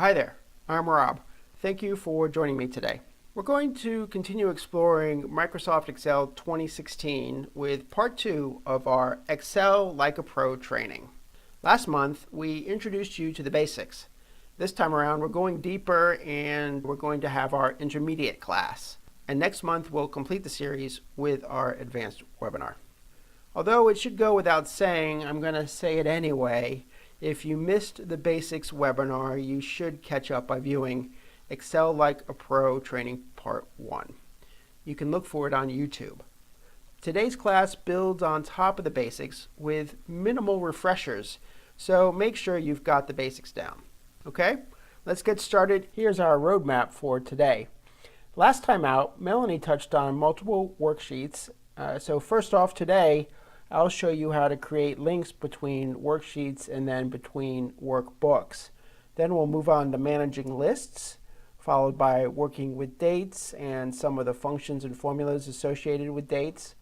Hi there, I'm Rob. Thank you for joining me today. We're going to continue exploring Microsoft Excel 2016 with part 2 of our Excel Like a Pro training. Last month, we introduced you to the basics. This time around, we're going deeper and we're going to have our intermediate class. And next month, we'll complete the series with our advanced webinar. Although it should go without saying, I'm going to say it anyway. If you missed the basics webinar, you should catch up by viewing Excel Like a Pro Training Part 1. You can look for it on YouTube. Today's class builds on top of the basics with minimal refreshers, so make sure you've got the basics down. Okay, let's get started. Here's our roadmap for today. Last time out, Melanie touched on multiple worksheets. So first off today, I'll show you how to create links between worksheets and then between workbooks. Then we'll move on to managing lists, followed by working with dates and some of the functions and formulas associated with dates.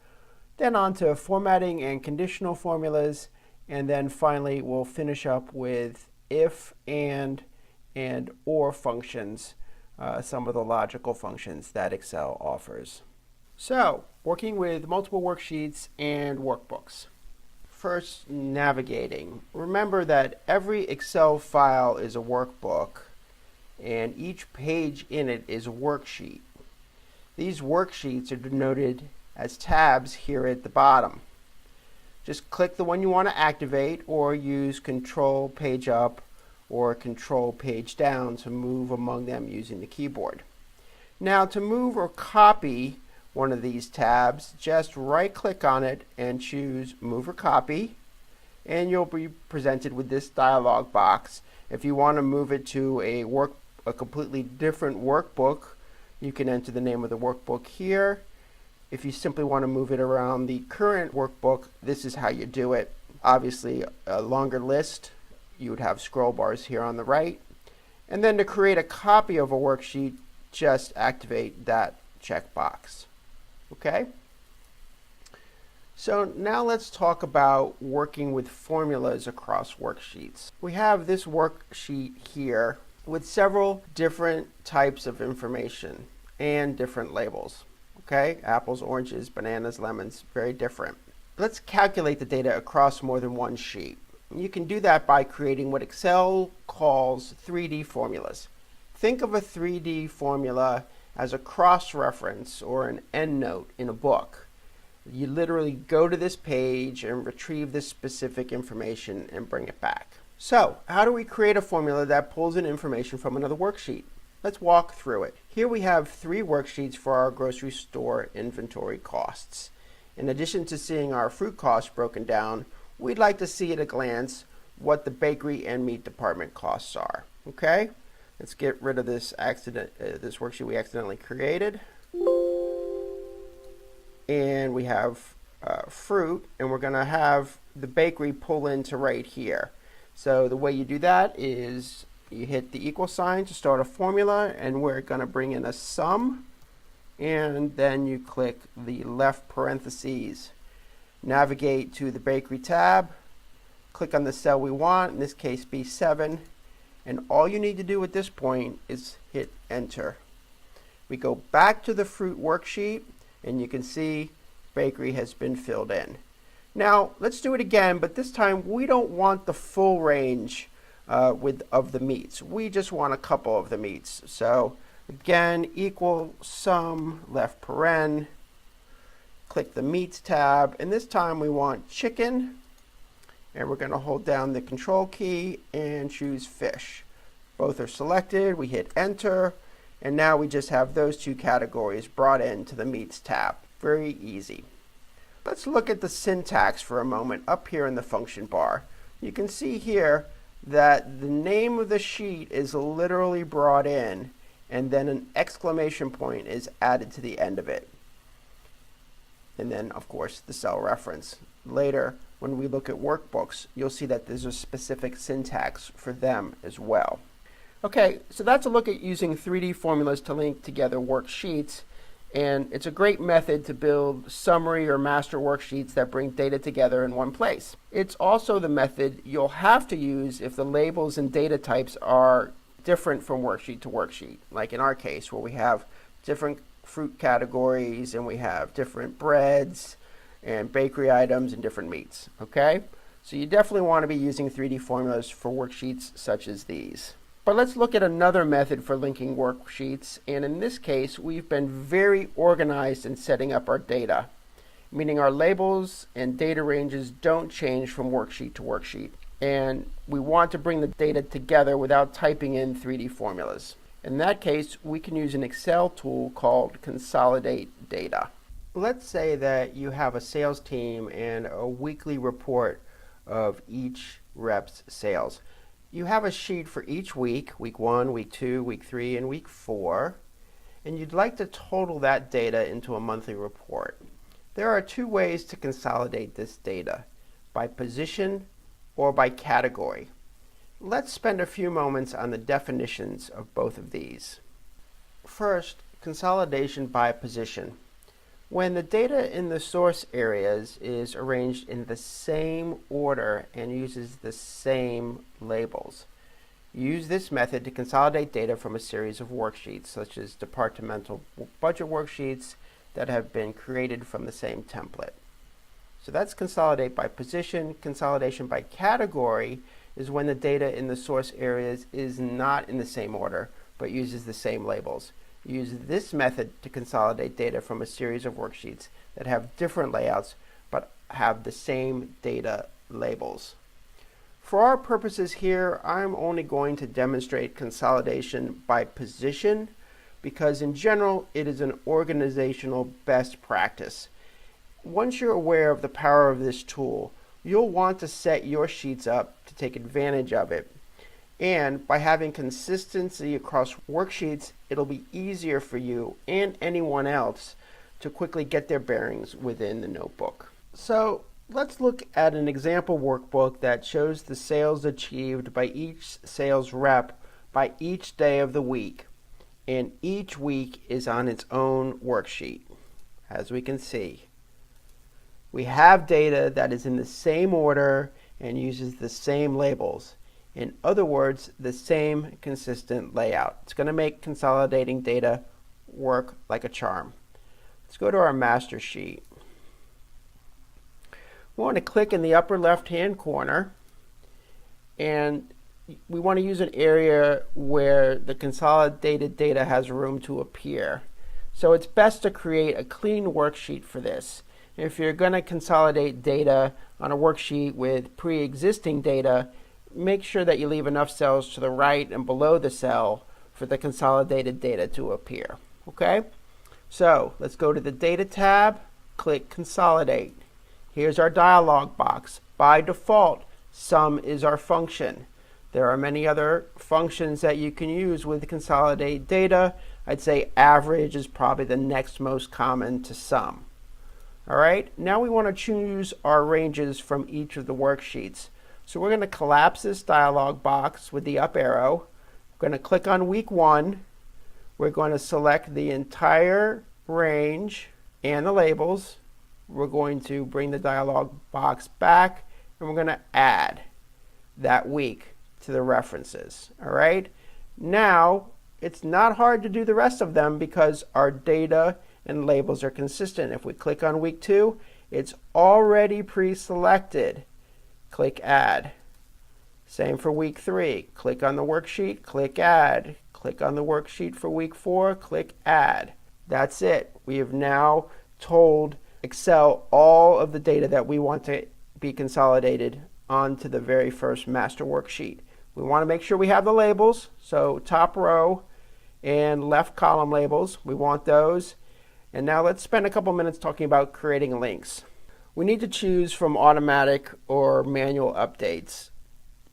Then on to formatting and conditional formulas. And then finally, we'll finish up with if, and or functions, some of the logical functions that Excel offers. So, working with multiple worksheets and workbooks. First, navigating. Remember that every Excel file is a workbook, and each page in it is a worksheet. These worksheets are denoted as tabs here at the bottom. Just click the one you want to activate, or use Control Page Up or Control Page Down to move among them using the keyboard. Now, to move or copy one of these tabs, just right-click on it and choose Move or Copy, and you'll be presented with this dialog box. If you want to move it to a completely different workbook, you can enter the name of the workbook here. If you simply want to move it around the current workbook, this is how you do it. Obviously, a longer list, you would have scroll bars here on the right. And then to create a copy of a worksheet, just activate that checkbox. Okay? So now let's talk about working with formulas across worksheets. We have this worksheet here with several different types of information and different labels. Okay? Apples, oranges, bananas, lemons, very different. Let's calculate the data across more than one sheet. You can do that by creating what Excel calls 3D formulas. Think of a 3D formula as a cross-reference or an endnote in a book. You literally go to this page and retrieve this specific information and bring it back. So, how do we create a formula that pulls in information from another worksheet? Let's walk through it. Here we have 3 worksheets for our grocery store inventory costs. In addition to seeing our fruit costs broken down, we'd like to see at a glance what the bakery and meat department costs are. Okay? Let's get rid of this this worksheet we accidentally created. And we have fruit, and we're going to have the bakery pull into right here. So the way you do that is you hit the equal sign to start a formula, and we're going to bring in a sum. And then you click the left parentheses. Navigate to the bakery tab. Click on the cell we want, in this case B7. And all you need to do at this point is hit enter. We go back to the fruit worksheet, and you can see bakery has been filled in. Now let's do it again, but this time we don't want the full range of the meats. We just want a couple of the meats. So again, equal sum, left paren, click the meats tab, and this time we want chicken. And we're going to hold down the control key and choose fish. Both are selected. We hit enter. And now we just have those 2 categories brought into the meats tab. Very easy. Let's look at the syntax for a moment up here in the function bar. You can see here that the name of the sheet is literally brought in, and then an exclamation point is added to the end of it. And then, of course, the cell reference. Later, when we look at workbooks, you'll see that there's a specific syntax for them as well. Okay, so that's a look at using 3D formulas to link together worksheets. And it's a great method to build summary or master worksheets that bring data together in one place. It's also the method you'll have to use if the labels and data types are different from worksheet to worksheet. Like in our case, where we have different fruit categories and we have different breads and bakery items and different meats, okay? So you definitely want to be using 3D formulas for worksheets such as these. But let's look at another method for linking worksheets, and in this case, we've been very organized in setting up our data, meaning our labels and data ranges don't change from worksheet to worksheet. And we want to bring the data together without typing in 3D formulas. In that case, we can use an Excel tool called Consolidate Data. Let's say that you have a sales team and a weekly report of each rep's sales. You have a sheet for each week, week 1, week 2, week 3, and week 4, and you'd like to total that data into a monthly report. There are 2 ways to consolidate this data, by position or by category. Let's spend a few moments on the definitions of both of these. First, consolidation by position. When the data in the source areas is arranged in the same order and uses the same labels. Use this method to consolidate data from a series of worksheets, such as departmental budget worksheets that have been created from the same template. So that's consolidate by position. Consolidation by category is when the data in the source areas is not in the same order, but uses the same labels. Use this method to consolidate data from a series of worksheets that have different layouts but have the same data labels. For our purposes here, I'm only going to demonstrate consolidation by position because in general it is an organizational best practice. Once you're aware of the power of this tool, you'll want to set your sheets up to take advantage of it. And by having consistency across worksheets, it'll be easier for you and anyone else to quickly get their bearings within the notebook. So let's look at an example workbook that shows the sales achieved by each sales rep by each day of the week. And each week is on its own worksheet. As we can see, we have data that is in the same order and uses the same labels. In other words, the same consistent layout. It's going to make consolidating data work like a charm. Let's go to our master sheet. We want to click in the upper left-hand corner, and we want to use an area where the consolidated data has room to appear. So it's best to create a clean worksheet for this. If you're going to consolidate data on a worksheet with pre-existing data, make sure that you leave enough cells to the right and below the cell for the consolidated data to appear. Okay? So let's go to the Data tab, click Consolidate. Here's our dialog box. By default, sum is our function. There are many other functions that you can use with consolidate data. I'd say average is probably the next most common to sum. All right, now we want to choose our ranges from each of the worksheets. So we're going to collapse this dialog box with the up arrow. We're going to click on week 1. We're going to select the entire range and the labels. We're going to bring the dialog box back and we're going to add that week to the references. All right. Now it's not hard to do the rest of them because our data and labels are consistent. If we click on week 2, it's already pre-selected. Click Add. Same for week 3. Click on the worksheet, click Add. Click on the worksheet for week 4, click Add. That's it. We have now told Excel all of the data that we want to be consolidated onto the very first master worksheet. We want to make sure we have the labels, so top row and left column labels, we want those. And now let's spend a couple minutes talking about creating links. We need to choose from automatic or manual updates.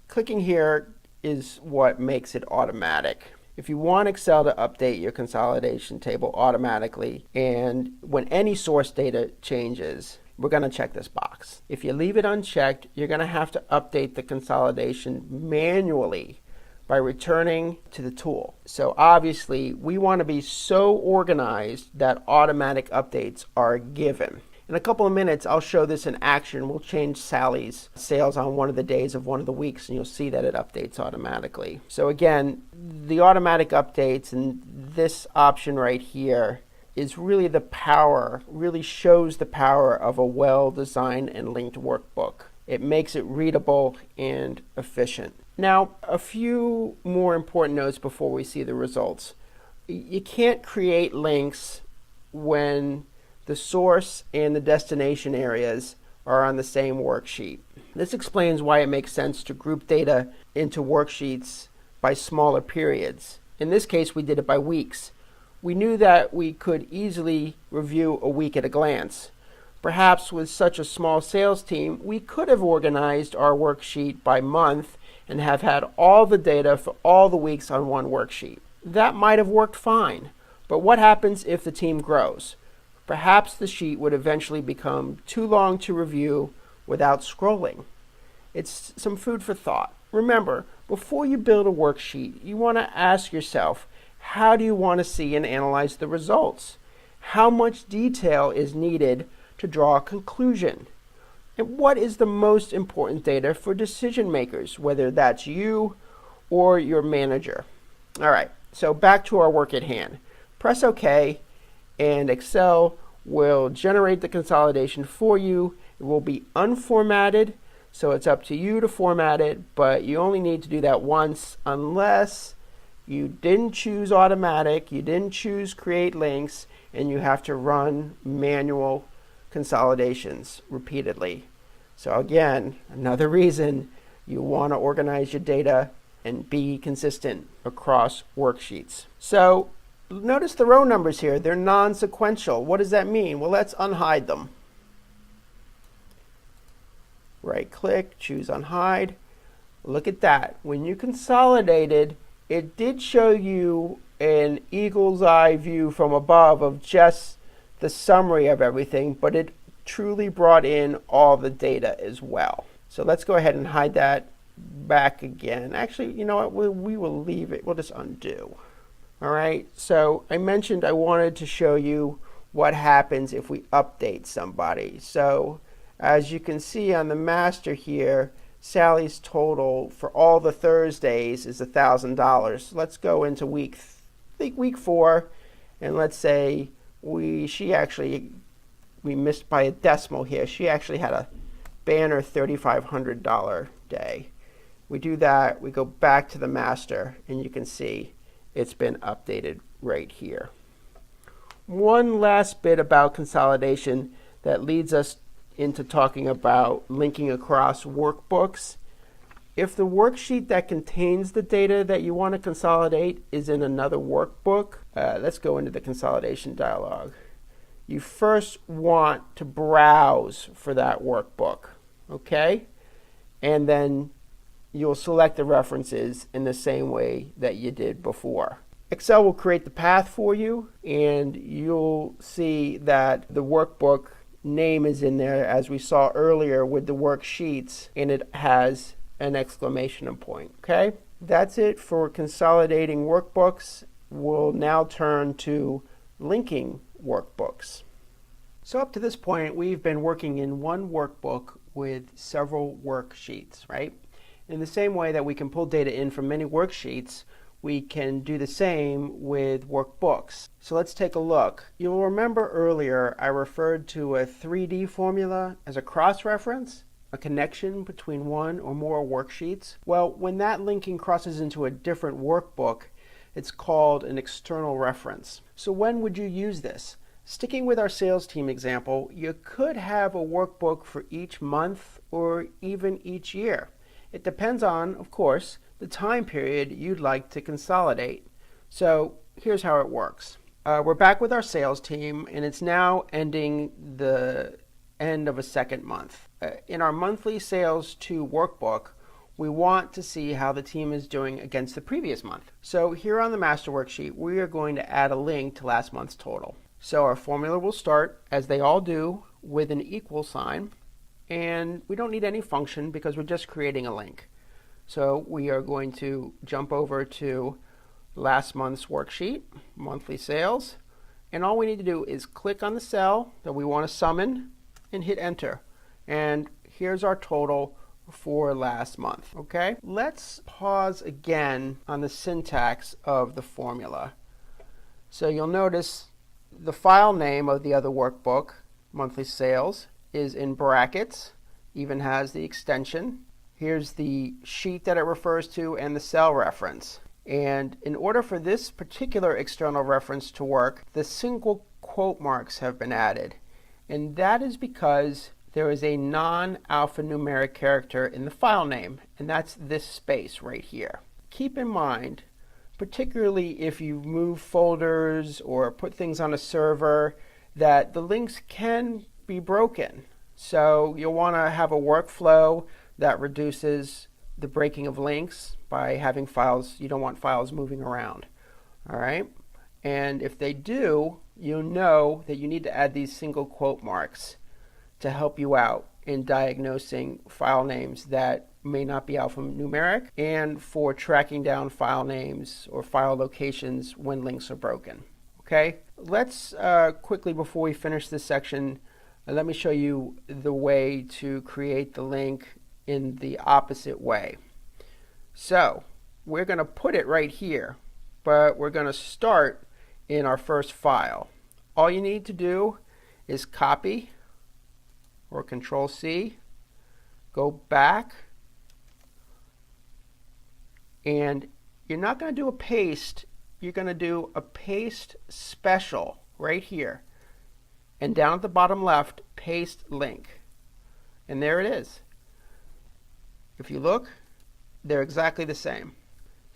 Clicking here is what makes it automatic. If you want Excel to update your consolidation table automatically, and when any source data changes, we're going to check this box. If you leave it unchecked, you're going to have to update the consolidation manually by returning to the tool. So obviously, we want to be so organized that automatic updates are given. In a couple of minutes, I'll show this in action. We'll change Sally's sales on one of the days of one of the weeks, and you'll see that it updates automatically. So again, the automatic updates and this option right here is really the power, really shows the power of a well-designed and linked workbook. It makes it readable and efficient. Now, a few more important notes before we see the results. You can't create links when the source and the destination areas are on the same worksheet. This explains why it makes sense to group data into worksheets by smaller periods. In this case, we did it by weeks. We knew that we could easily review a week at a glance. Perhaps with such a small sales team, we could have organized our worksheet by month and have had all the data for all the weeks on one worksheet. That might have worked fine, but what happens if the team grows? Perhaps the sheet would eventually become too long to review without scrolling. It's some food for thought. Remember, before you build a worksheet, you want to ask yourself, how do you want to see and analyze the results? How much detail is needed to draw a conclusion? And what is the most important data for decision makers, whether that's you or your manager? All right, so back to our work at hand. Press OK, and Excel will generate the consolidation for you. It will be unformatted, so it's up to you to format it, but you only need to do that once unless you didn't choose automatic, you didn't choose create links, and you have to run manual consolidations repeatedly. So again, another reason you want to organize your data and be consistent across worksheets. So notice the row numbers here, they're non-sequential. What does that mean? Well, let's unhide them. Right click, choose unhide. Look at that. When you consolidated, it did show you an eagle's eye view from above of just the summary of everything, but it truly brought in all the data as well. So let's go ahead and hide that back again. Actually, you know what? We will leave it. We'll just undo. All right, so I mentioned I wanted to show you what happens if we update somebody. So as you can see on the master here, Sally's total for all the Thursdays is $1,000. Let's go into week 4, and let's say we missed by a decimal here. She actually had a banner $3,500 day. We do that, we go back to the master, and you can see it's been updated right here. One last bit about consolidation that leads us into talking about linking across workbooks. If the worksheet that contains the data that you want to consolidate is in another workbook, let's go into the consolidation dialog. You first want to browse for that workbook, okay? And then you'll select the references in the same way that you did before. Excel will create the path for you, and you'll see that the workbook name is in there as we saw earlier with the worksheets, and it has an exclamation point, okay? That's it for consolidating workbooks. We'll now turn to linking workbooks. So up to this point, we've been working in one workbook with several worksheets, right? In the same way that we can pull data in from many worksheets, we can do the same with workbooks. So let's take a look. You'll remember earlier I referred to a 3D formula as a cross-reference, a connection between one or more worksheets. Well, when that linking crosses into a different workbook, it's called an external reference. So when would you use this? Sticking with our sales team example, you could have a workbook for each month or even each year. It depends on, of course, the time period you'd like to consolidate. So here's how it works. We're back with our sales team, and it's now ending the end of a second month. In our monthly sales 2 workbook, we want to see how the team is doing against the previous month. So here on the master worksheet, we are going to add a link to last month's total. So our formula will start, as they all do, with an equal sign. And we don't need any function because we're just creating a link. So we are going to jump over to last month's worksheet, monthly sales. And all we need to do is click on the cell that we want to summon and hit enter. And here's our total for last month. Okay, let's pause again on the syntax of the formula. So you'll notice the file name of the other workbook, monthly sales, is in brackets, even has the extension. Here's the sheet that it refers to and the cell reference. And in order for this particular external reference to work, the single quote marks have been added. And that is because there is a non-alphanumeric character in the file name, and that's this space right here. Keep in mind, particularly if you move folders or put things on a server, that the links can be broken. So you'll want to have a workflow that reduces the breaking of links by having files. You don't want files moving around. All right? And if they do, you'll know that you need to add these single quote marks to help you out in diagnosing file names that may not be alphanumeric and for tracking down file names or file locations when links are broken. Okay, let's quickly, before we finish this section, let me show you the way to create the link in the opposite way. So we're going to put it right here, but we're going to start in our first file. All you need to do is copy or Control C, go back, and you're not going to do a paste, you're going to do a paste special right here. And down at the bottom left, paste link. And there it is. If you look, they're exactly the same.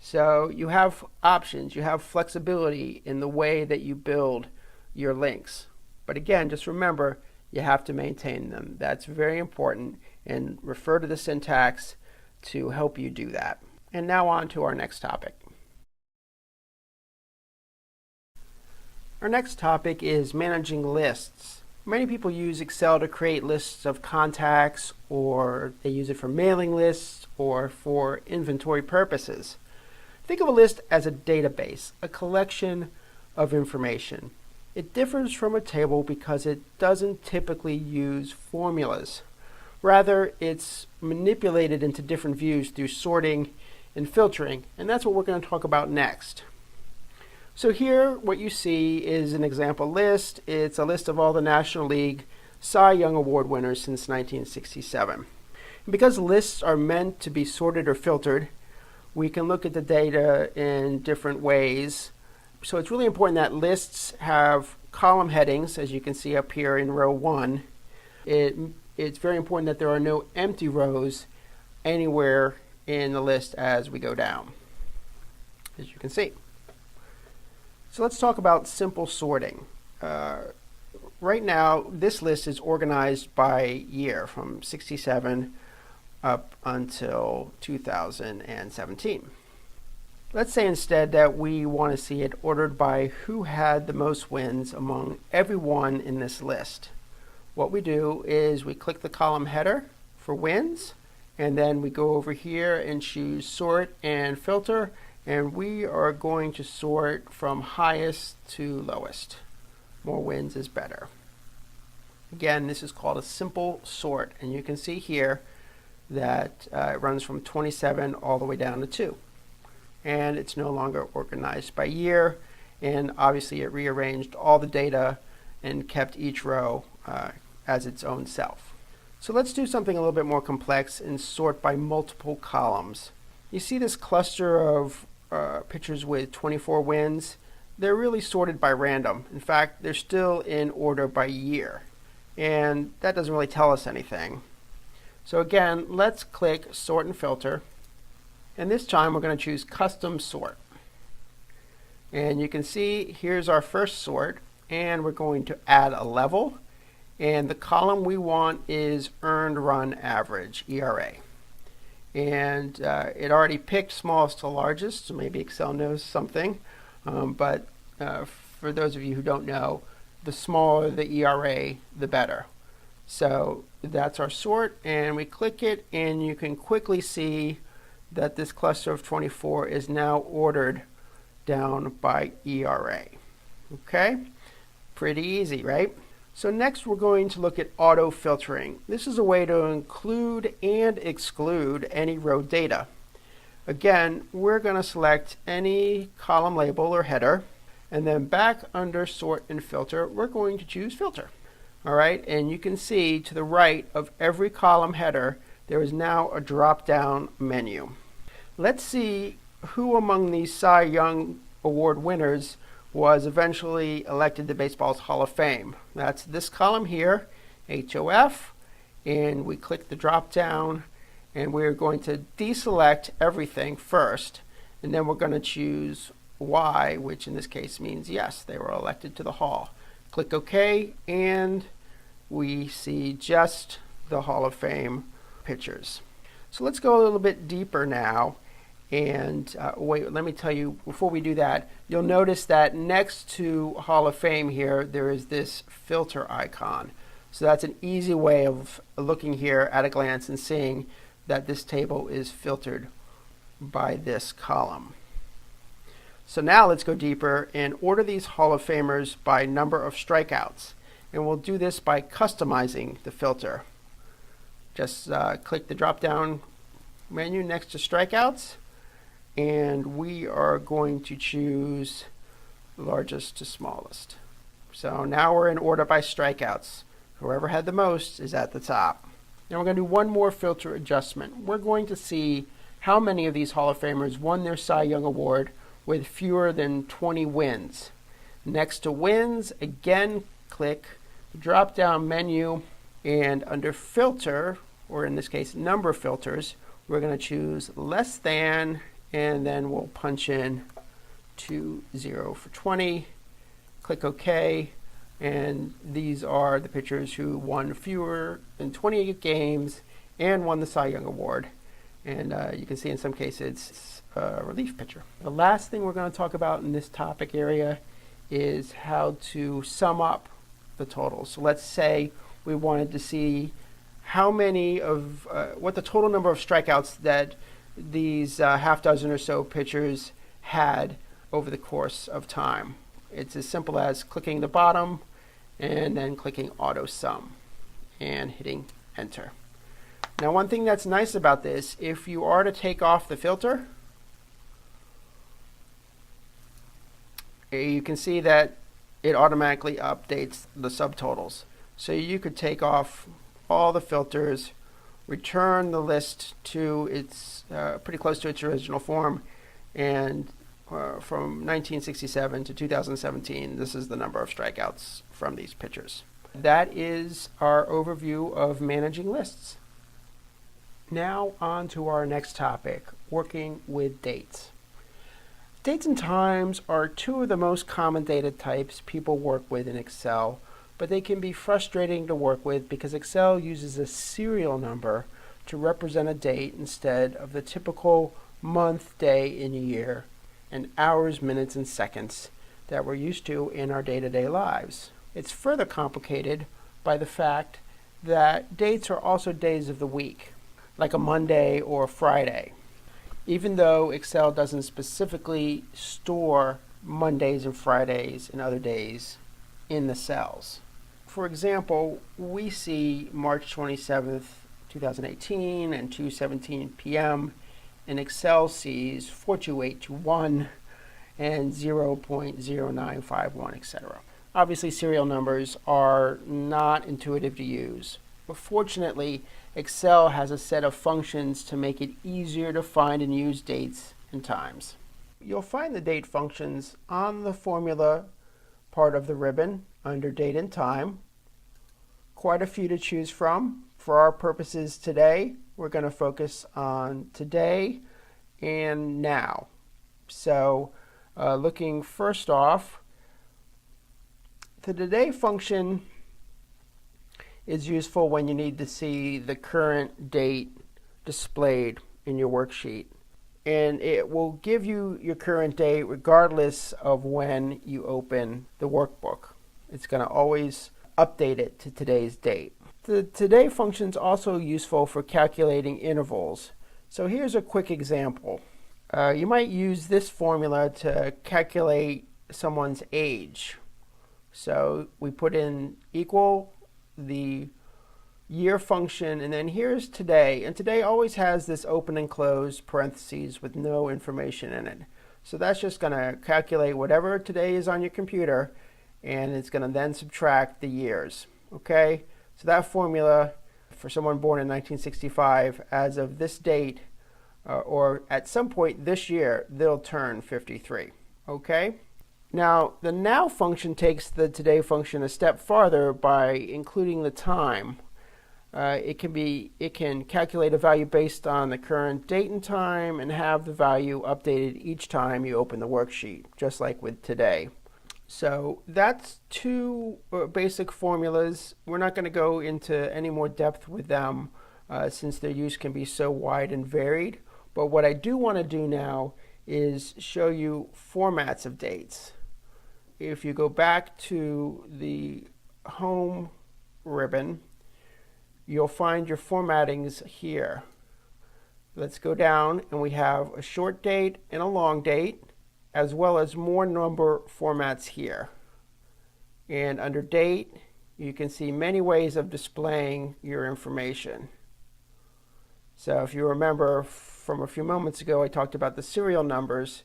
So you have options, you have flexibility in the way that you build your links. But again, just remember, you have to maintain them. That's very important, and refer to the syntax to help you do that. And now on to our next topic. Our next topic is managing lists. Many people use Excel to create lists of contacts, or they use it for mailing lists or for inventory purposes. Think of a list as a database, a collection of information. It differs from a table because it doesn't typically use formulas. Rather, it's manipulated into different views through sorting and filtering, and that's what we're going to talk about next. So here, what you see is an example list. It's a list of all the National League Cy Young Award winners since 1967. And because lists are meant to be sorted or filtered, we can look at the data in different ways. So it's really important that lists have column headings, as you can see up here in row 1. It's very important that there are no empty rows anywhere in the list as we go down, as you can see. So let's talk about simple sorting. Right now, this list is organized by year from 67 up until 2017. Let's say instead that we want to see it ordered by who had the most wins among everyone in this list. What we do is we click the column header for wins, and then we go over here and choose sort and filter, and we are going to sort from highest to lowest. More wins is better. Again, this is called a simple sort, and you can see here that it runs from 27 all the way down to 2. And it's no longer organized by year, and obviously it rearranged all the data and kept each row as its own self. So let's do something a little bit more complex and sort by multiple columns. You see this cluster of pictures with 24 wins? They're really sorted by random. In fact, they're still in order by year, and that doesn't really tell us anything. So again, let's click sort and filter. And this time we're going to choose custom sort. And you can see here's our first sort, and we're going to add a level. And the column we want is earned run average, ERA. And it already picked smallest to largest, so maybe Excel knows something. But for those of you who don't know, the smaller the ERA, the better. So that's our sort, and we click it, and you can quickly see that this cluster of 24 is now ordered down by ERA. Okay? Pretty easy, right? So next we're going to look at auto filtering. This is a way to include and exclude any row data. Again, we're going to select any column label or header, and then back under sort and filter, we're going to choose filter. All right, and you can see to the right of every column header, there is now a drop-down menu. Let's see who among these Cy Young Award winners was eventually elected to baseball's Hall of Fame. That's this column here, HOF, and we click the drop down, and we're going to deselect everything first, and then we're going to choose Y, which in this case means yes, they were elected to the Hall. Click OK, and we see just the Hall of Fame pictures. So let's go a little bit deeper now. And wait, let me tell you, before we do that, you'll notice that next to Hall of Fame here, there is this filter icon. So that's an easy way of looking here at a glance and seeing that this table is filtered by this column. So now let's go deeper and order these Hall of Famers by number of strikeouts. And we'll do this by customizing the filter. Just click the drop-down menu next to strikeouts, and we are going to choose largest to smallest. So now we're in order by strikeouts. Whoever had the most is at the top. Now we're going to do one more filter adjustment. We're going to see how many of these Hall of Famers won their Cy Young Award with fewer than 20 wins. Next to wins, again, click the drop-down menu, and under filter, or in this case number filters, we're going to choose less than, and then we'll punch in 20 for 20, click OK, and these are the pitchers who won fewer than 20 games and won the Cy Young Award. And you can see in some cases it's a relief pitcher. The last thing we're going to talk about in this topic area is how to sum up the totals. So let's say we wanted to see how many of, what the total number of strikeouts that these half dozen or so pitchers had over the course of time. It's as simple as clicking the bottom and then clicking auto sum and hitting enter. Now one thing that's nice about this, if you are to take off the filter, you can see that it automatically updates the subtotals. So you could take off all the filters, return the list to its pretty close to its original form, and from 1967 to 2017, this is the number of strikeouts from these pitchers. That is our overview of managing lists. Now on to our next topic, working with dates. Dates and times are two of the most common data types people work with in Excel, but they can be frustrating to work with because Excel uses a serial number to represent a date instead of the typical month, day in a year, and hours, minutes, and seconds that we're used to in our day-to-day lives. It's further complicated by the fact that dates are also days of the week, like a Monday or a Friday, even though Excel doesn't specifically store Mondays and Fridays and other days in the cells. For example, we see March 27th, 2018 and 2:17 p.m. and Excel sees 42821 and 0.0951, etc. Obviously, serial numbers are not intuitive to use, but fortunately, Excel has a set of functions to make it easier to find and use dates and times. You'll find the date functions on the formula part of the ribbon under date and time. Quite a few to choose from. For our purposes today, we're going to focus on today and now. So looking first off, the today function is useful when you need to see the current date displayed in your worksheet. And it will give you your current date regardless of when you open the workbook. It's going to always update it to today's date. The today function is also useful for calculating intervals. So here's a quick example. You might use this formula to calculate someone's age. So we put in equal the year function, and then here's today. And today always has this open and close parentheses with no information in it. So that's just going to calculate whatever today is on your computer, and it's going to then subtract the years. Okay? So that formula for someone born in 1965, as of this date, or at some point this year, they'll turn 53. Okay? Now, the now function takes the today function a step farther by including the time. It can calculate a value based on the current date and time and have the value updated each time you open the worksheet, just like with today. So that's two basic formulas. We're not going to go into any more depth with them since their use can be so wide and varied. But what I do want to do now is show you formats of dates. If you go back to the home ribbon, you'll find your formattings here. Let's go down, and we have a short date and a long date, as well as more number formats here. And under date, you can see many ways of displaying your information. So if you remember from a few moments ago, I talked about the serial numbers.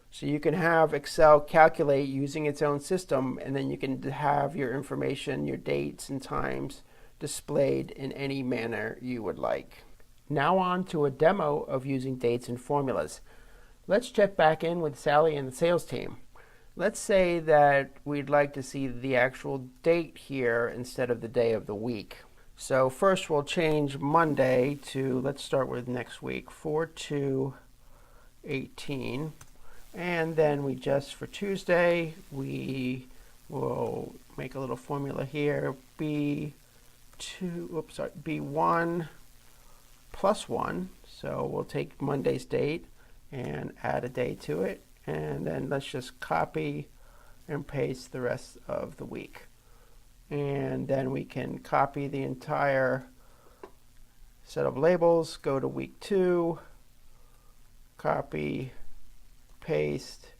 So you can have Excel calculate using its own system, and then you can have your information, your dates and times displayed in any manner you would like. Now on to a demo of using dates and formulas. Let's check back in with Sally and the sales team. Let's say that we'd like to see the actual date here instead of the day of the week. So first we'll change Monday to, let's start with next week, 4/2/18. And then we just, for Tuesday, we will make a little formula here, B1 plus 1. So we'll take Monday's date and add a day to it. And then let's just copy and paste the rest of the week. And then we can copy the entire set of labels, go to week 2, copy, paste,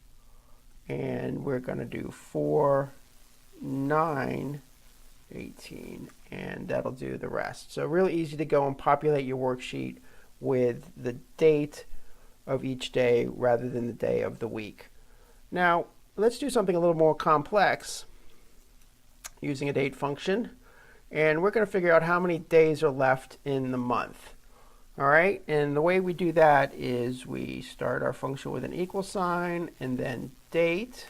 and we're going to do 4/9/18, and that'll do the rest. So really easy to go and populate your worksheet with the date of each day rather than the day of the week. Now, let's do something a little more complex using a date function, and we're going to figure out how many days are left in the month. All right, and the way we do that is we start our function with an equal sign and then date,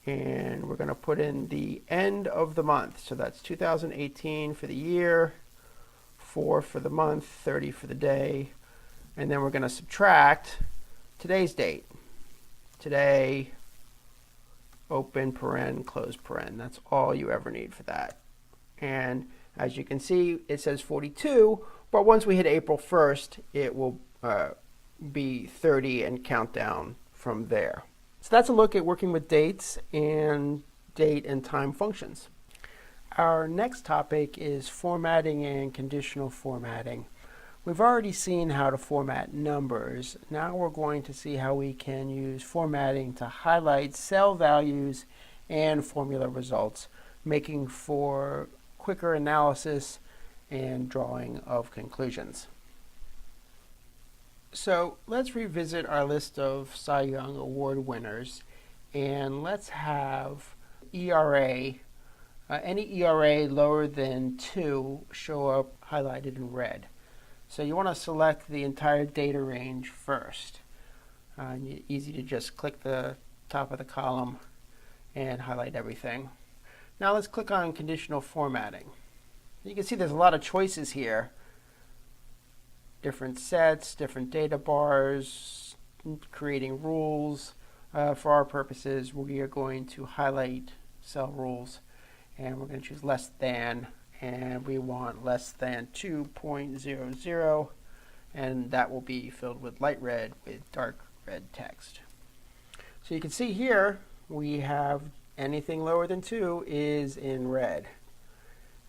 and we're going to put in the end of the month. So that's 2018 for the year, 4 for the month, 30 for the day, and then we're going to subtract today's date. Today, open paren, close paren. That's all you ever need for that. And as you can see, it says 42, but once we hit April 1st, it will be 30 and count down from there. So that's a look at working with dates and date and time functions. Our next topic is formatting and conditional formatting. We've already seen how to format numbers. Now we're going to see how we can use formatting to highlight cell values and formula results, making for quicker analysis and drawing of conclusions. So let's revisit our list of Cy Young Award winners, and let's have ERA, any ERA lower than 2 show up highlighted in red. So you want to select the entire data range first. Easy to just click the top of the column and highlight everything. Now let's click on conditional formatting. You can see there's a lot of choices here. Different sets, different data bars, creating rules. For our purposes, we are going to highlight cell rules, and we're going to choose less than, and we want less than 2.00, and that will be filled with light red with dark red text. So you can see here we have anything lower than 2 is in red.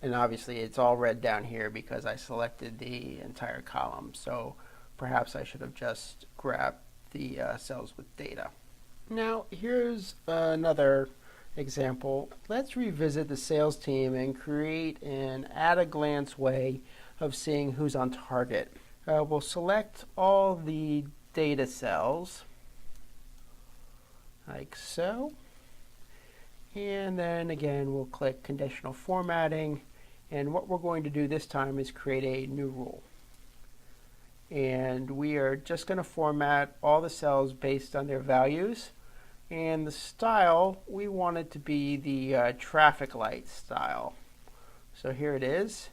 And obviously it's all red down here because I selected the entire column. So perhaps I should have just grabbed the cells with data. Now here's another example, let's revisit the sales team and create an at-a-glance way of seeing who's on target. We'll select all the data cells, like so. And then again, we'll click conditional formatting. And what we're going to do this time is create a new rule. And we are just going to format all the cells based on their values. And the style, we want it to be the traffic light style. So here it is.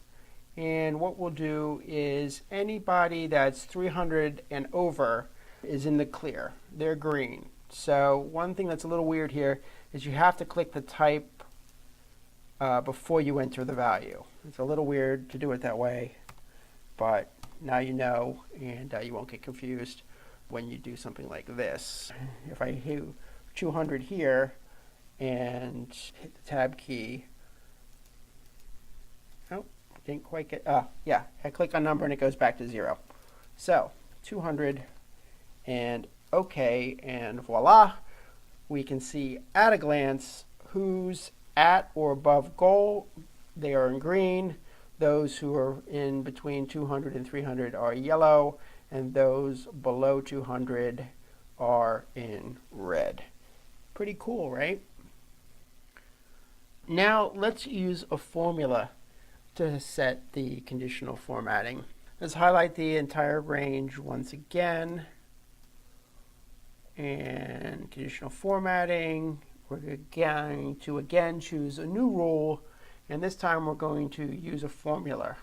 And what we'll do is anybody that's 300 and over is in the clear. They're green. So one thing that's a little weird here is you have to click the type before you enter the value. It's a little weird to do it that way, but now you know, and you won't get confused when you do something like this. If I hit 200 here and hit the tab key, oh, didn't quite get, yeah, I click on number and it goes back to 0. So 200 and OK, and voila, we can see at a glance who's at or above goal. They are in green. Those who are in between 200 and 300 are yellow, and those below 200 are in red. Pretty cool, right? Now let's use a formula to set the conditional formatting. Let's highlight the entire range once again. And conditional formatting, we're going to again choose a new rule, and this time we're going to use a formula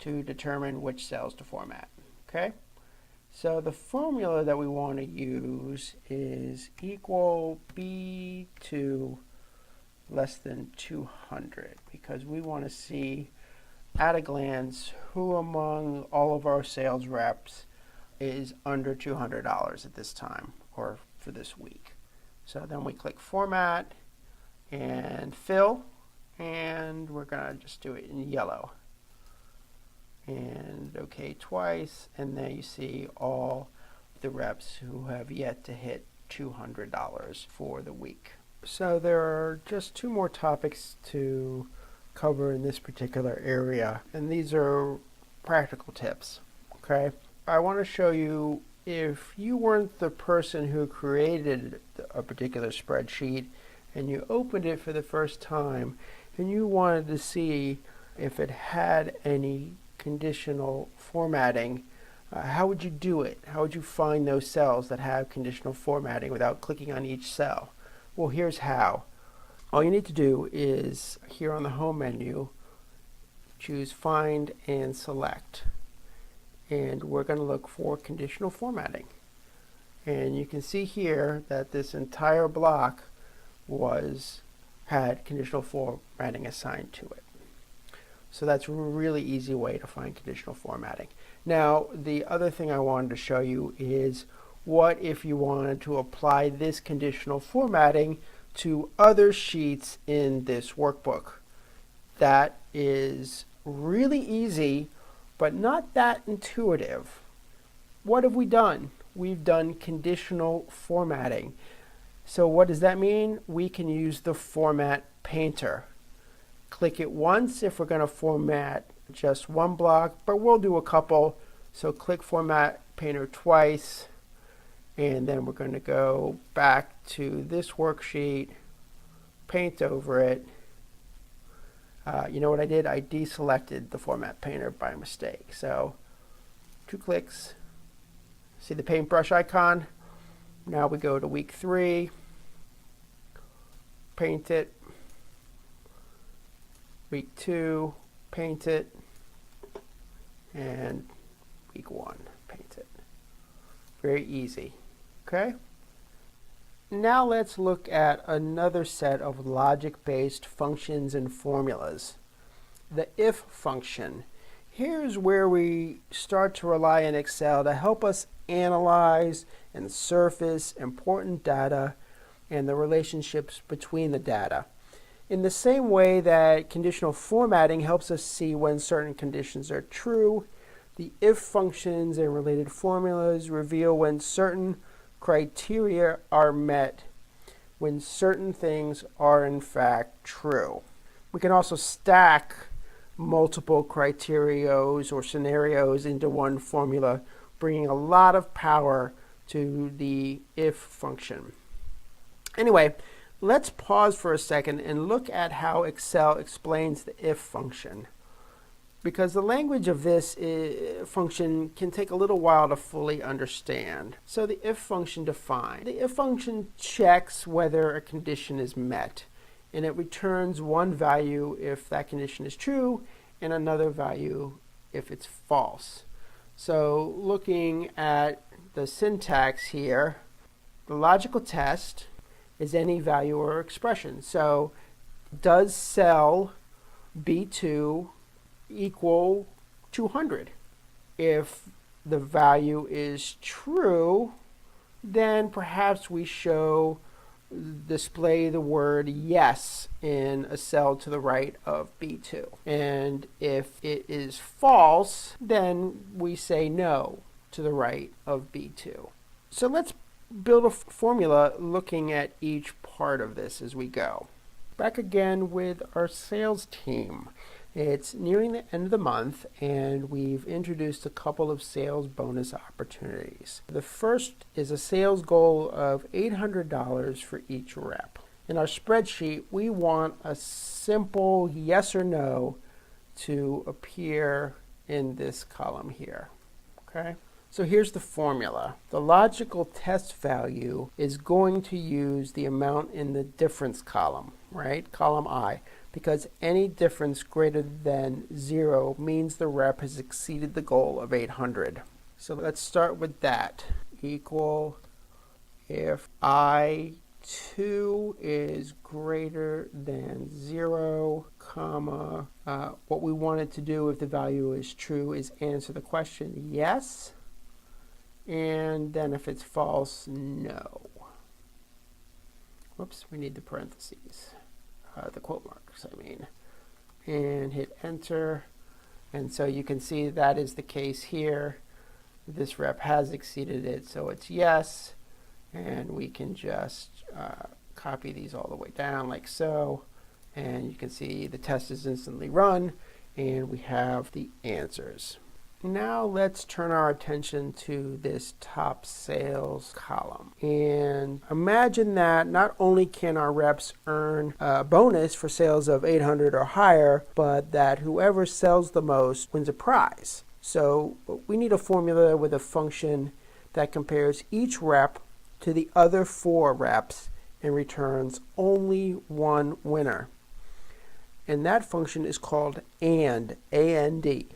to determine which cells to format. Okay? So the formula that we want to use is equal B2 less than 200, because we want to see at a glance who among all of our sales reps is under $200 at this time, or for this week. So then we click Format and Fill, and we're going to just do it in yellow. And OK twice, and then you see all the reps who have yet to hit $200 for the week. So there are just 2 more topics to cover in this particular area, and these are practical tips. Okay? I want to show you, if you weren't the person who created a particular spreadsheet and you opened it for the first time and you wanted to see if it had any conditional formatting, how would you do it? How would you find those cells that have conditional formatting without clicking on each cell? Well, here's how. All you need to do is, here on the home menu, choose Find and Select. And we're going to look for conditional formatting. And you can see here that this entire block had conditional formatting assigned to it. So that's a really easy way to find conditional formatting. Now, the other thing I wanted to show you is what if you wanted to apply this conditional formatting to other sheets in this workbook. That is really easy, but not that intuitive. What have we done? We've done conditional formatting. So what does that mean? We can use the Format Painter. Click it once if we're going to format just one block, but we'll do a couple. So click Format Painter twice, and then we're going to go back to this worksheet, paint over it. You know what I did? I deselected the Format Painter by mistake. So 2 clicks. See the paintbrush icon? Now we go to week 3, paint it. Week 2, paint it. And week 1, paint it. Very easy. Okay? Now let's look at another set of logic-based functions and formulas. The if function. Here's where we start to rely on Excel to help us analyze and surface important data and the relationships between the data. In the same way that conditional formatting helps us see when certain conditions are true, the if functions and related formulas reveal when certain criteria are met. when certain things are in fact true. We can also stack multiple criterios or scenarios into one formula, bringing a lot of power to the if function. Anyway, let's pause for a second and look at how Excel explains the if function, because the language of this function can take a little while to fully understand. So the if function defined. The if function checks whether a condition is met, and it returns one value if that condition is true and another value if it's false. So looking at the syntax here, the logical test is any value or expression. So does cell B2 equal 200? If the value is true, then perhaps we display the word yes in a cell to the right of B2. And if it is false, then we say no to the right of B2. So let's build a formula looking at each part of this as we go. Back again with our sales team. It's nearing the end of the month, and we've introduced a couple of sales bonus opportunities. The first is a sales goal of $800 for each rep. In our spreadsheet, we want a simple yes or no to appear in this column here. Okay? So here's the formula. The logical test value is going to use the amount in the difference column, right? Column I. Because any difference greater than 0 means the rep has exceeded the goal of 800. So let's start with that. Equal if I2 is greater than 0, comma, what we wanted to do if the value is true is answer the question yes, and then if it's false, no. Whoops, we need the parentheses. The quote marks, I mean, and hit enter. And so you can see that is the case here. This rep has exceeded it, so it's yes. And we can just copy these all the way down like so. And you can see the test is instantly run, and we have the answers. Now let's turn our attention to this top sales column. And imagine that not only can our reps earn a bonus for sales of 800 or higher, but that whoever sells the most wins a prize. So we need a formula with a function that compares each rep to the other 4 reps and returns only one winner. And that function is called AND, A-N-D.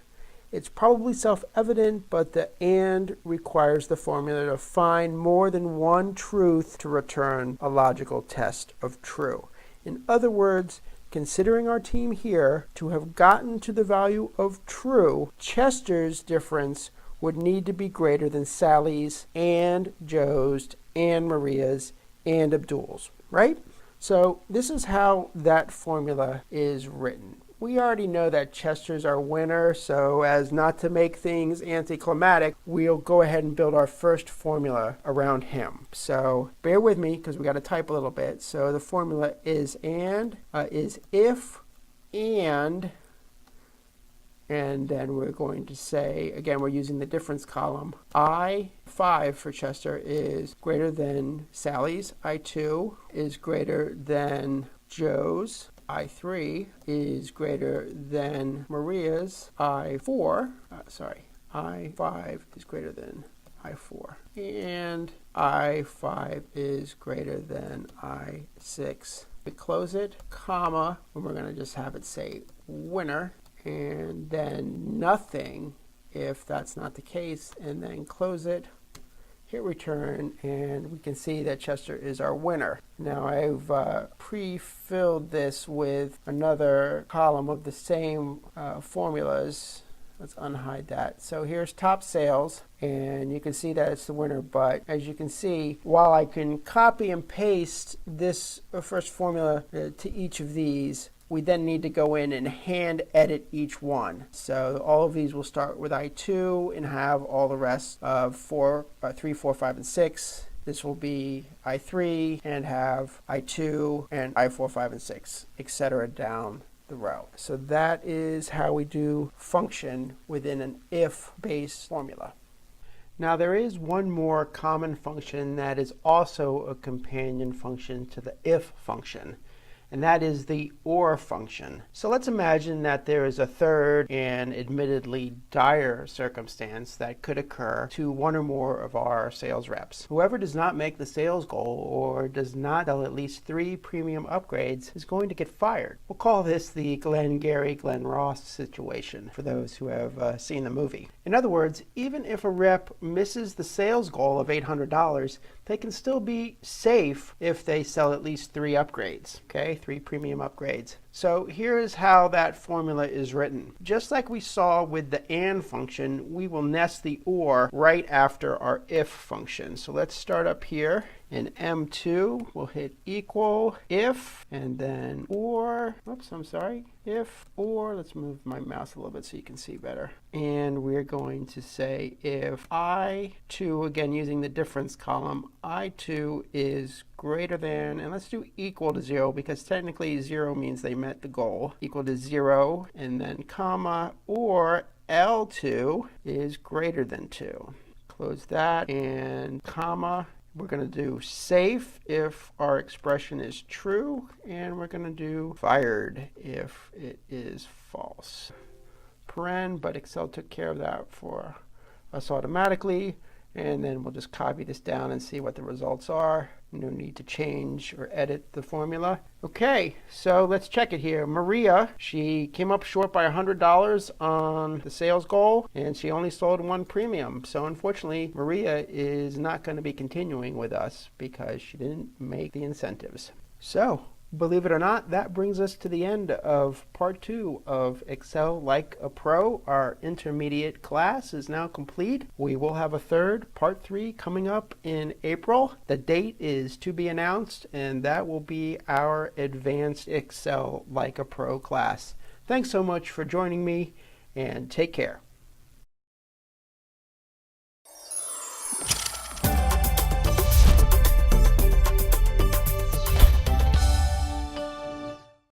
It's probably self-evident, but the AND requires the formula to find more than one truth to return a logical test of true. In other words, considering our team here to have gotten to the value of true, Chester's difference would need to be greater than Sally's and Joe's and Maria's and Abdul's, right? So this is how that formula is written. We already know that Chester's our winner, so as not to make things anticlimactic, we'll go ahead and build our first formula around him. So bear with me because we got to type a little bit. So the formula is if and then we're going to say, again, we're using the difference column. I5 for Chester is greater than Sally's. I2 is greater than Joe's. I3 is greater than Maria's. I5 is greater than I4. And I5 is greater than I6. We close it, comma, and we're going to just have it say winner, and then nothing if that's not the case, and then close it. Hit return, and we can see that Chester is our winner. Now I've pre-filled this with another column of the same formulas. Let's unhide that. So here's top sales, and you can see that it's the winner, but as you can see, while I can copy and paste this first formula to each of these, we then need to go in and hand edit each one. So all of these will start with I2 and have all the rest of 3, 4, 5, and 6 this will be I3 and have I2 and I4, 5, and 6, etc. down the row. So that is how we do function within an if-based formula. Now there is one more common function that is also a companion function to the if function, and that is the or function. So let's imagine that there is a third and admittedly dire circumstance that could occur to one or more of our sales reps. Whoever does not make the sales goal or does not sell at least 3 premium upgrades is going to get fired. We'll call this the Glenn Gary, Glenn Ross situation for those who have seen the movie. In other words, even if a rep misses the sales goal of $800, they can still be safe if they sell at least 3 upgrades, okay? 3 premium upgrades. So here's how that formula is written. Just like we saw with the AND function, we will nest the OR right after our IF function. So let's start up here. In M2, we'll hit equal if, and then or, if or, let's move my mouse a little bit so you can see better. And we're going to say if I2, again using the difference column, I2 is greater than, and let's do equal to 0 because technically 0 means they met the goal, equal to 0, and then comma, or L2 is greater than 2. Close that, and comma. We're going to do safe if our expression is true, and we're going to do fired if it is false. Paren, but Excel took care of that for us automatically, and then we'll just copy this down and see what the results are. No need to change or edit the formula. Okay, so let's check it here. Maria, she came up short by $100 on the sales goal, and she only sold 1 premium. So unfortunately, Maria is not going to be continuing with us because she didn't make the incentives. So, believe it or not, that brings us to the end of part 2 of Excel Like a Pro. Our intermediate class is now complete. We will have a third, part 3, coming up in April. The date is to be announced, and that will be our advanced Excel Like a Pro class. Thanks so much for joining me, and take care.